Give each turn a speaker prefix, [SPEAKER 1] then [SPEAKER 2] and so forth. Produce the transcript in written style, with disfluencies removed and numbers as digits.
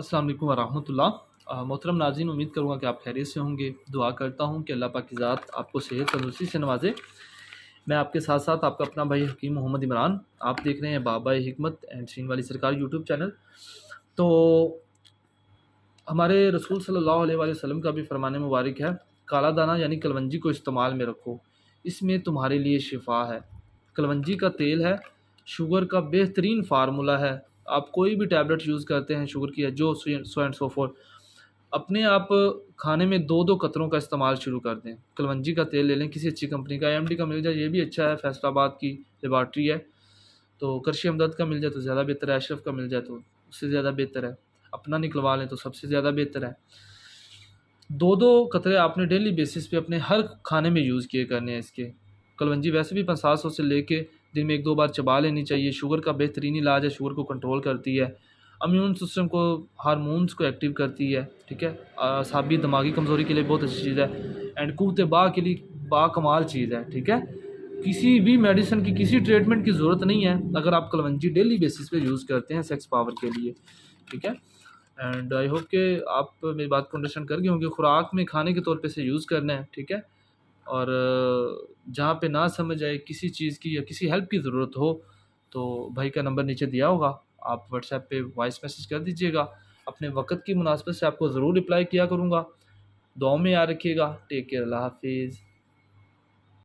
[SPEAKER 1] अस्सलाम वालेकुम वरहमतुल्लाह। मोहतरम नाज़रीन, उम्मीद करूँगा कि आप खैरियत से होंगे। दुआ करता हूँ कि अल्लाह पाक की ज़ात आपको सेहत तंदुरुस्ती से नवाजे। मैं आपके साथ साथ आपका अपना भाई हकीम मोहम्मद इमरान। आप देख रहे हैं बाबा हिकमत एंड सीन वाली सरकार यूट्यूब चैनल। तो हमारे रसूल सल्लल्लाहु अलैहि वसल्लम का भी फरमान मुबारक है, काला दाना यानी कलवंजी को इस्तेमाल में रखो, इसमें तुम्हारे लिए शिफा है। कलवंजी का तेल है, शुगर का बेहतरीन फार्मूला है। आप कोई भी टैबलेट यूज़ करते हैं शुगर की है, जो सो एंड सो फोर, अपने आप खाने में दो दो कतरों का इस्तेमाल शुरू कर दें। कलवंजी का तेल ले लें, किसी अच्छी कंपनी का, एमडी का मिल जाए ये भी अच्छा है, फैसलाबाद की लेबार्ट्री है। तो करशी हमदर्द का मिल जाए तो ज़्यादा बेहतर है, अशरफ का मिल जाए तो उससे ज़्यादा बेहतर है, अपना निकलवा लें तो सबसे ज़्यादा बेहतर है। दो दो कतरे आपने डेली बेसिस पे अपने हर खाने में यूज़ किए करने हैं इसके। कलवंजी वैसे भी 500 से लेके दिन में 1-2 बार चबा लेनी चाहिए। शुगर का बेहतरीन इलाज है, शुगर को कंट्रोल करती है, इम्यून सिस्टम को, हार्मोन्स को एक्टिव करती है, ठीक है। असाबी दिमागी कमज़ोरी के लिए बहुत अच्छी चीज़ है, एंड क़ुव्वत बा के लिए बाकमाल चीज़ है, ठीक है। किसी भी मेडिसिन की, किसी ट्रीटमेंट की ज़रूरत नहीं है अगर आप कलवंजी डेली बेसिस पे यूज़ करते हैं सेक्स पावर के लिए, ठीक है। एंड आई होप कि आप मेरी बात को अंडरस्टैंड कर गए होंगे। खुराक में खाने के तौर पे इसे यूज़ करना है, ठीक है। और जहाँ पे ना समझ आए किसी चीज़ की या किसी हेल्प की ज़रूरत हो तो भाई का नंबर नीचे दिया होगा, आप व्हाट्सएप पे वॉइस मैसेज कर दीजिएगा। अपने वक़्त की मुनासबत से आपको ज़रूर रिप्लाई किया करूँगा। दुआओं में याद रखिएगा। टेक केयर, अल्लाह हाफ़िज़।